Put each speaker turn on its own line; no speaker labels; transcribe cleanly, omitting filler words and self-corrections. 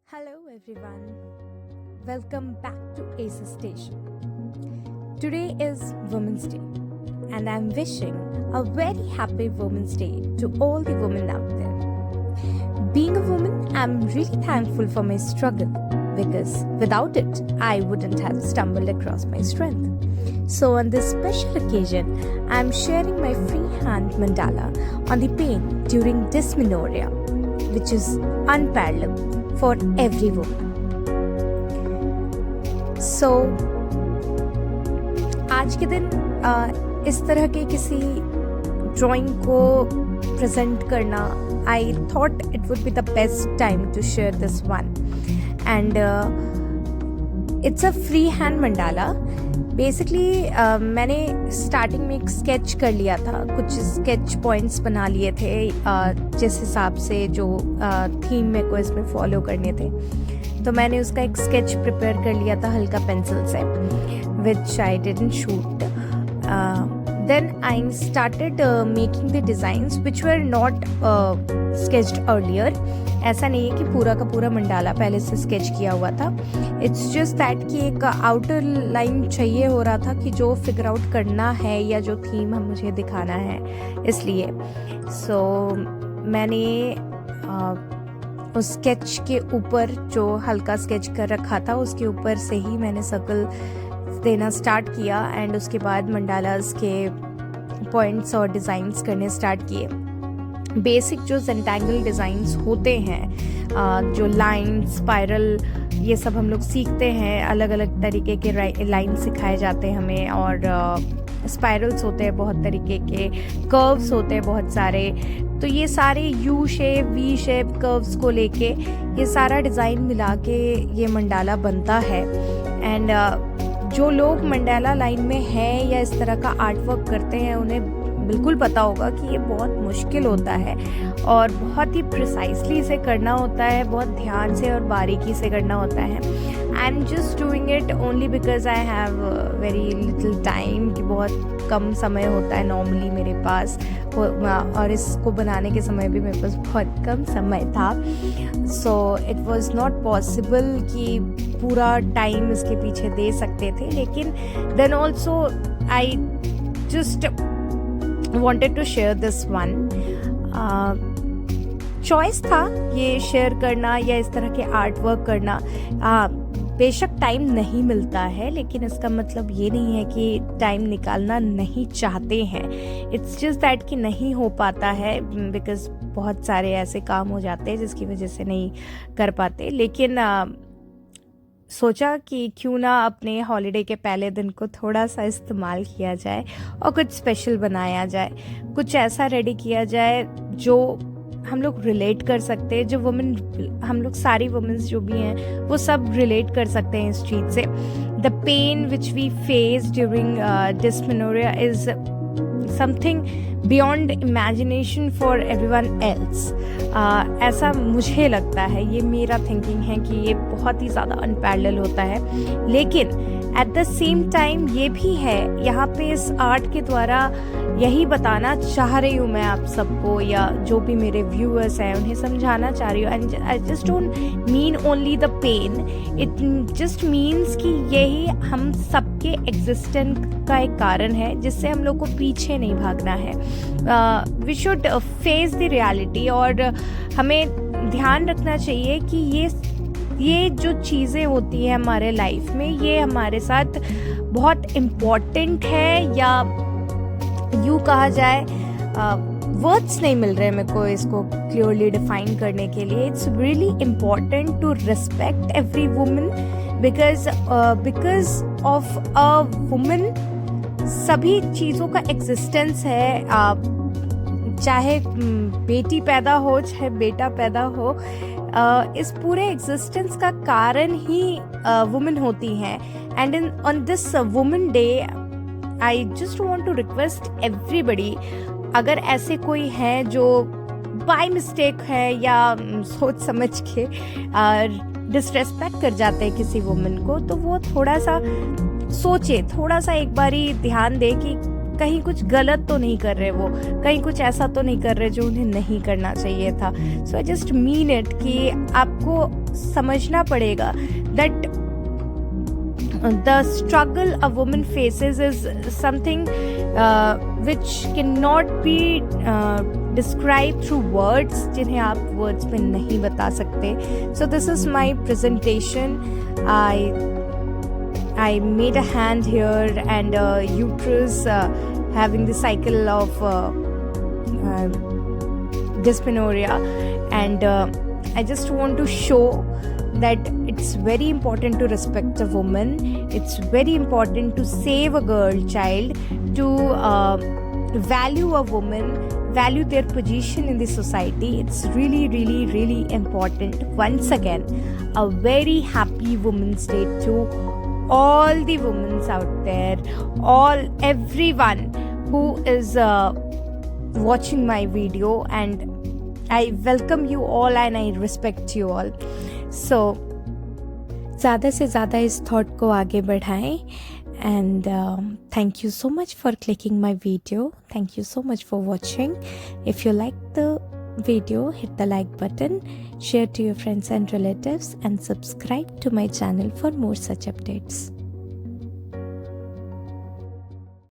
Hello everyone, welcome back to ACES Station. Today is Women's Day and I'm wishing a very happy Women's Day to all the women out there. Being a woman, I'm really thankful for my struggle because without it, I wouldn't have stumbled across my strength. So on this special occasion, I'm sharing my freehand mandala on the pain during dysmenorrhea, which is unparalleled for every woman. So आज के दिन इस तरह के किसी drawing को present करना I thought it would be the best time to share this one and it's a free hand mandala. Basically मैंने स्टार्टिंग में एक स्केच कर लिया था, कुछ स्केच पॉइंट्स बना लिए थे जिस हिसाब से जो थीम मेरे को इसमें फॉलो करने थे. तो मैंने उसका एक स्केच प्रिपेयर कर लिया था हल्का पेंसिल से, which I didn't shoot. Then I started making the designs which were not sketched earlier. ऐसा नहीं है कि पूरा का पूरा मंडाला पहले से स्केच किया हुआ था. इट्स जस्ट दैट कि एक आउटर लाइन चाहिए हो रहा था कि जो फिगर आउट करना है या जो थीम हम मुझे दिखाना है, इसलिए मैंने उस स्केच के ऊपर जो हल्का स्केच कर रखा था उसके ऊपर से ही मैंने सर्कल देना स्टार्ट किया एंड उसके बाद मंडालास के पॉइंट्स और डिज़ाइंस करने स्टार्ट किए. बेसिक जो जेंटैंगल डिज़ाइंस होते हैं, जो लाइन स्पाइरल, ये सब हम लोग सीखते हैं. अलग अलग तरीके के लाइन सिखाए जाते हैं हमें, और स्पाइरल्स होते हैं बहुत तरीके के, कर्व्स होते हैं बहुत सारे. तो ये सारे U shape, V shape, curves को लेके ये सारा डिज़ाइन मिला के ये मंडाला बनता है. एंड जो लोग मंडाला लाइन में हैं या इस तरह का आर्ट वर्क करते हैं उन्हें बिल्कुल पता होगा कि ये बहुत मुश्किल होता है और बहुत ही प्रिसाइसली इसे करना होता है, बहुत ध्यान से और बारीकी से करना होता है. I am just doing it only because I have very little time, कि बहुत कम समय होता है नॉर्मली मेरे पास, और इसको बनाने के समय भी मेरे पास बहुत कम समय था. So it was not possible कि पूरा टाइम इसके पीछे दे सकते थे, लेकिन then also I just wanted to share this one. Choice था ये शेयर करना या इस तरह के आर्ट वर्क करना. बेशक टाइम नहीं मिलता है, लेकिन इसका मतलब ये नहीं है कि टाइम निकालना नहीं चाहते हैं. इट्स जस्ट दैट कि नहीं हो पाता है बिकॉज बहुत सारे ऐसे काम हो जाते हैं जिसकी वजह से नहीं कर पाते. लेकिन सोचा कि क्यों ना अपने हॉलीडे के पहले दिन को थोड़ा सा इस्तेमाल किया जाए और कुछ स्पेशल बनाया जाए, कुछ ऐसा रेडी किया जाए जो हम लोग रिलेट कर सकते हैं, जो वुमेन, हम लोग सारी वुमेन्स जो भी हैं वो सब रिलेट कर सकते हैं इस चीज़ से. The pain which we face during dysmenorrhea is something beyond imagination for everyone else. ऐसा मुझे लगता है, ये मेरा थिंकिंग है कि ये बहुत ही ज़्यादा अनपैरेलल होता है. लेकिन एट द सेम टाइम ये भी है, यहाँ पे इस आर्ट के द्वारा यही बताना चाह रही हूँ मैं आप सबको, या जो भी मेरे व्यूअर्स हैं उन्हें समझाना चाह रही हूँ. And I just don't mean only the pain, it just means कि यही हम सबके एग्जिस्टेंस का एक कारण है जिससे हम लोग को पीछे नहीं भागना है. We should face the reality, और हमें ध्यान रखना चाहिए कि ये जो चीज़ें होती हैं हमारे लाइफ में, ये हमारे साथ बहुत इम्पॉर्टेंट है, या यूँ कहा जाए, वर्ड्स नहीं मिल रहे मेरे को इसको क्लियरली डिफाइन करने के लिए. It's really important to respect every woman because of a woman सभी चीज़ों का एग्जिस्टेंस है. चाहे बेटी पैदा हो चाहे बेटा पैदा हो, इस पूरे एग्जिस्टेंस का कारण ही वुमेन होती हैं. And on this women day I just want to request everybody, अगर ऐसे कोई है जो बाय मिस्टेक है या सोच समझ के डिसरेस्पेक्ट कर जाते हैं किसी वुमेन को, तो वो थोड़ा सा सोचे, थोड़ा सा एक बारी ध्यान दे कि कहीं कुछ गलत तो नहीं कर रहे, वो कहीं कुछ ऐसा तो नहीं कर रहे जो उन्हें नहीं करना चाहिए था. सो आई जस्ट मीन इट कि आपको समझना पड़ेगा that the struggle a woman faces is something which cannot be described through words, जिन्हें आप words में नहीं बता सकते. So this is my presentation. I made a hand here and uterus having the cycle of dysmenorrhea, and I just want to show that it's very important to respect a woman. It's very important to save a girl child, to value a woman, value their position in the society. It's really, really, really important. Once again, a very happy Women's Day to all the women out there, everyone who is watching my video, and I welcome you all and I respect you all. So ज़्यादा से ज़्यादा इस thought को आगे बढ़ाएं. And thank you so much for clicking my video. Thank you so much for watching. If you like the video, hit the like button, share to your friends and relatives, and subscribe to my channel for more such updates.